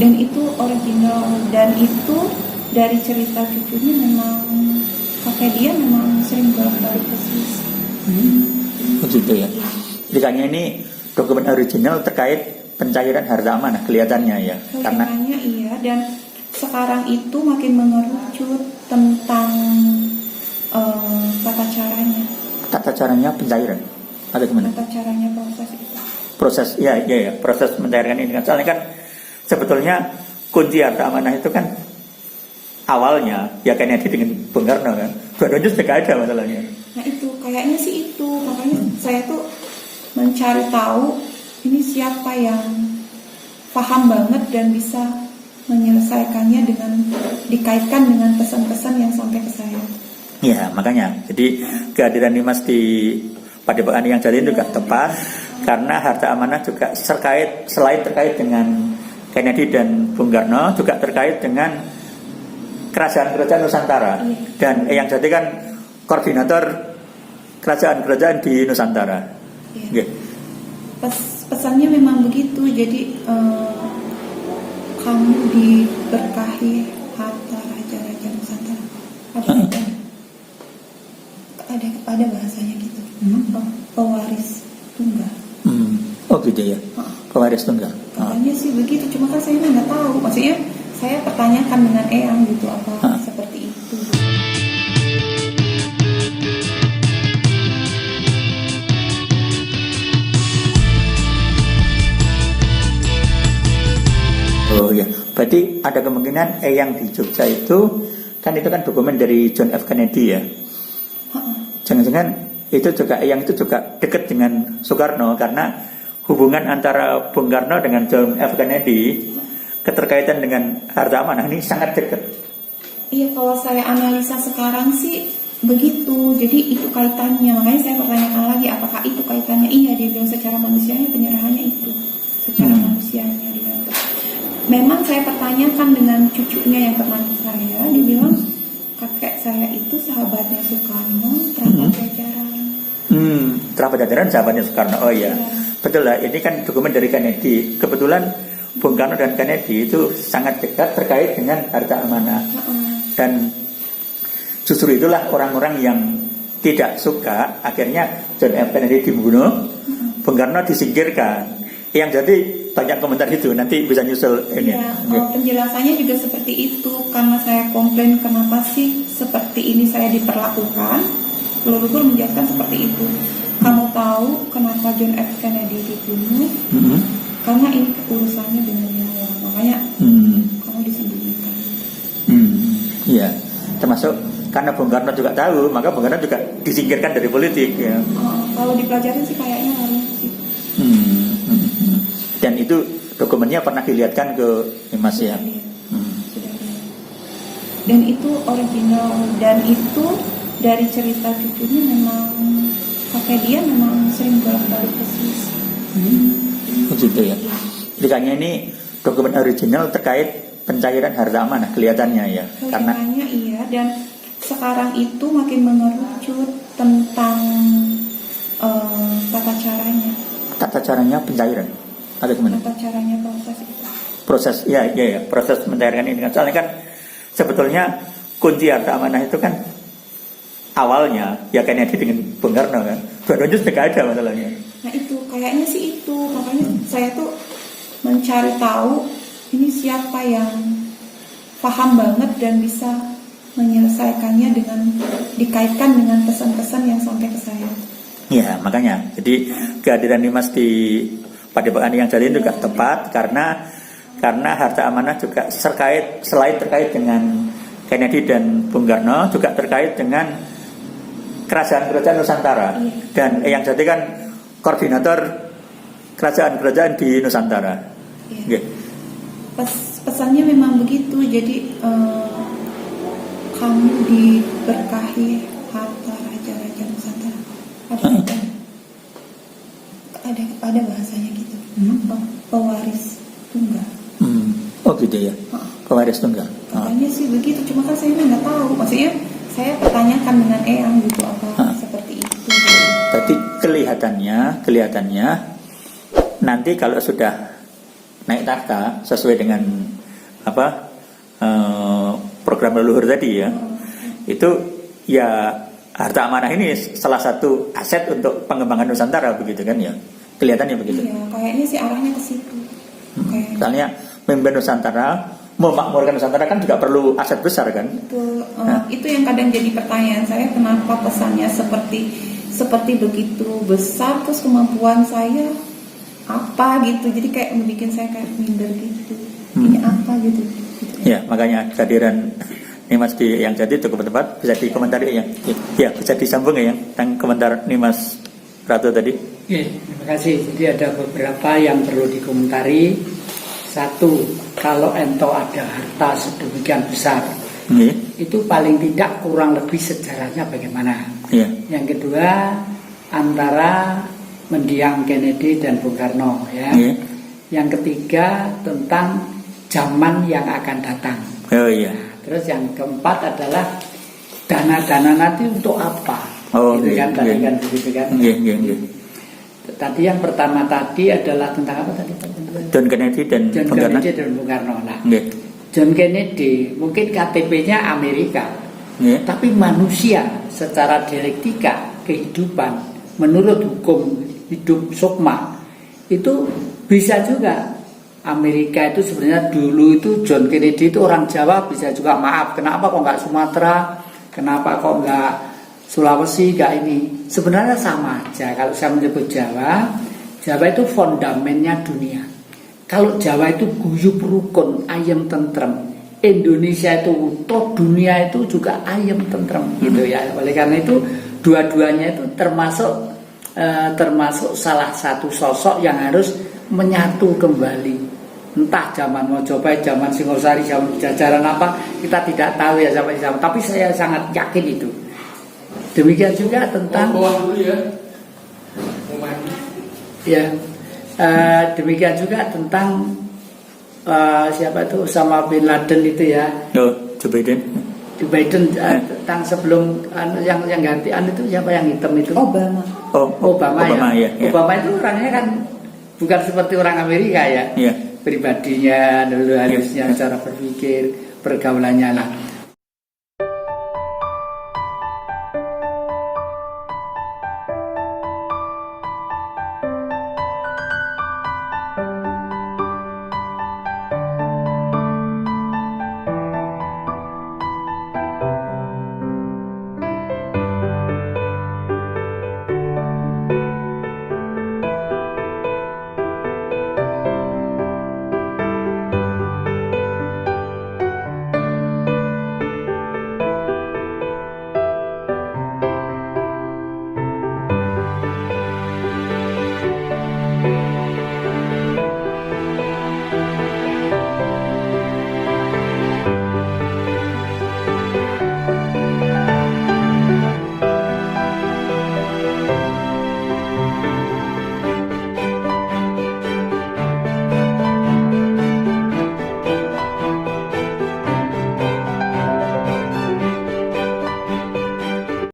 Dan itu original, dan itu dari cerita cucunya memang kakek dia memang sering bolak-balik ke Swiss. Begitu ya. Jadi kayaknya ini dokumen original terkait pencairan harta amanah kelihatannya ya. Kelihatannya iya, dan sekarang itu makin mengerucut tentang tata caranya. Tata caranya pencairan atau gimana? Tata caranya proses itu. Proses ya proses pencairan ini kan soalnya kan sebetulnya kunci harta amanah itu kan awalnya ya Kennedy dengan Bung Karno kan. Dua-duanya sudah ada masalahnya. Nah itu kayaknya sih itu, makanya saya tuh mencari tahu ini siapa yang paham banget dan bisa menyelesaikannya dengan dikaitkan dengan pesan-pesan yang sampai ke saya. Ya makanya jadi kehadiran Dimas di Padepokan yang Jati juga tepat karena harta amanah juga selain terkait dengan Kennedy dan Bung Karno juga terkait dengan kerajaan-kerajaan Nusantara. Dan yang Jati kan koordinator kerajaan-kerajaan di Nusantara. Iya. Pesannya memang begitu, jadi kamu diberkahi harta raja-raja Nusantara. Ada bahasanya gitu. Pewaris tunggal. Oh gitu ya. Pewaris tunggal. Katanya sih begitu, cuma kan saya nggak tahu. Maksudnya saya pertanyakan dengan Eyang gitu apa seperti itu. Oh ya, berarti ada kemungkinan Eyang di Jogja itu kan dokumen dari John F. Kennedy ya. Jangan-jangan itu juga Eyang itu juga dekat dengan Soekarno karena hubungan antara Bung Karno dengan John F. Kennedy keterkaitan dengan harta amanah ini sangat dekat. Iya, kalau saya analisa sekarang sih begitu. Jadi itu kaitannya. Makanya saya pertanyakan lagi apakah itu kaitannya? Iya, dia bilang secara manusianya penyerahannya itu. Secara manusianya dia bilang. Memang saya pertanyakan dengan cucunya yang teman saya, dia bilang kakek saya itu sahabatnya Soekarno, Terapat Jajaran. Terapat Jajaran sahabatnya Soekarno. Oh iya. Betul lah, ini kan dokumen dari Kennedy. Kebetulan Bung Karno dan Kennedy itu sangat dekat terkait dengan harta amanah. Dan justru itulah orang-orang yang tidak suka akhirnya John F. Kennedy dibunuh, Bung Karno disingkirkan. Yang jadi banyak komentar itu nanti bisa nyusul ini. Ya, penjelasannya juga seperti itu karena saya komplain kenapa sih seperti ini saya diperlakukan. Leluhur menjelaskan seperti itu. Kamu tahu kenapa John F. Kennedy dibunuh? Karena ini urusannya dengan nyawa, makanya kamu disembunyikan. Iya, termasuk karena Bung Karno juga tahu, maka Bung Karno juga disingkirkan dari politik. Ya. Kalau dipelajarin sih kayaknya harus sih. Dan itu dokumennya pernah dilihatkan ke Mas ya. Sudah lihat. Dan itu original, dan itu dari cerita cucunya memang kakek dia memang sering bolak-balik ke Swiss. Begitu ya. Jadi kayaknya ini dokumen original terkait pencairan harta amanah kelihatannya ya. Kelihatannya iya, dan sekarang itu makin mengerucut tentang tata caranya. Tata caranya pencairan atau gimana? Tata caranya proses itu. Proses ya proses pencairan ini kan soalnya kan sebetulnya kunci harta amanah itu kan awalnya ya Kennedy dengan Bung Karno kan. Dua-duanya sudah ada masalahnya. Nah itu kayaknya sih itu, makanya saya tuh mencari tahu ini siapa yang paham banget dan bisa menyelesaikannya dengan dikaitkan dengan pesan-pesan yang sampai ke saya. Ya makanya jadi kehadiran Dimas di Padepokan yang Jati juga tepat karena harta amanah juga selain terkait dengan Kennedy dan Bung Karno juga terkait dengan kerajaan-kerajaan Nusantara. Dan yang Jati kan koordinator kerajaan-kerajaan di Nusantara. Pesannya memang begitu, jadi kamu diberkahi harta raja-raja Nusantara. Ada bahasanya gitu. Pewaris tunggal. Oh gitu ya. Pewaris tunggal. Katanya sih begitu, cuma kan saya nggak tahu. Maksudnya saya pertanyakan dengan Eyang gitu apa seperti itu. Berarti kelihatannya nanti kalau sudah naik tahta sesuai dengan program leluhur tadi ya, itu ya harta amanah ini salah satu aset untuk pengembangan Nusantara begitu kan ya, kelihatannya begitu. Iya, kayaknya sih arahnya ke situ. Kayaknya. Misalnya memimpin Nusantara, memakmurkan Nusantara kan juga perlu aset besar kan. Itu yang kadang jadi pertanyaan saya, kenapa pesannya seperti begitu besar, terus kemampuan saya apa gitu, jadi kayak membuat saya kayak minder gitu. Ini apa gitu. Ya, makanya kehadiran Nimas di yang jadi cukup tepat, bisa dikomentari ya. Ya, bisa disambung ya tentang komentar Nimas Ratu tadi. Oke, terima kasih. Jadi ada beberapa yang perlu dikomentari. Satu, kalau ento ada harta sedemikian besar, itu paling tidak kurang lebih sejarahnya bagaimana. Yang kedua, antara mendiang Kennedy dan Bung Karno ya. Yang ketiga, tentang zaman yang akan datang. Terus yang keempat adalah dana-dana nanti untuk apa? Gitu kan, tadi kan begitu kan. Tadi yang pertama tadi adalah tentang apa tadi? John Kennedy dan Bung Karno. Nah, John Kennedy mungkin KTP-nya Amerika, tapi manusia secara dialektika kehidupan menurut hukum hidup sukma itu bisa juga. Amerika itu sebenarnya dulu itu John Kennedy itu orang Jawa, bisa juga maaf kenapa kok nggak Sumatera, kenapa kok nggak Sulawesi, nggak ini. Sebenarnya sama aja. Kalau saya menyebut Jawa itu fondamennya dunia. Kalau Jawa itu guyup rukun, ayem tentrem. Indonesia itu utuh, dunia itu juga ayem tentrem gitu ya. Oleh karena itu dua-duanya itu termasuk salah satu sosok yang harus menyatu kembali. Entah zaman Mojopahit, zaman Singosari, zaman Jajaran apa, kita tidak tahu ya sampai zaman. Tapi saya sangat yakin itu. Demikian juga tentang demikian juga tentang siapa itu Osama bin Laden itu ya. Joe Biden. Tentang sebelum yang gantian itu siapa yang hitam itu? Obama ya. Obama itu orangnya kan bukan seperti orang Amerika ya. Pribadinya dulu harusnya cara berpikir, pergaulannya. Nah,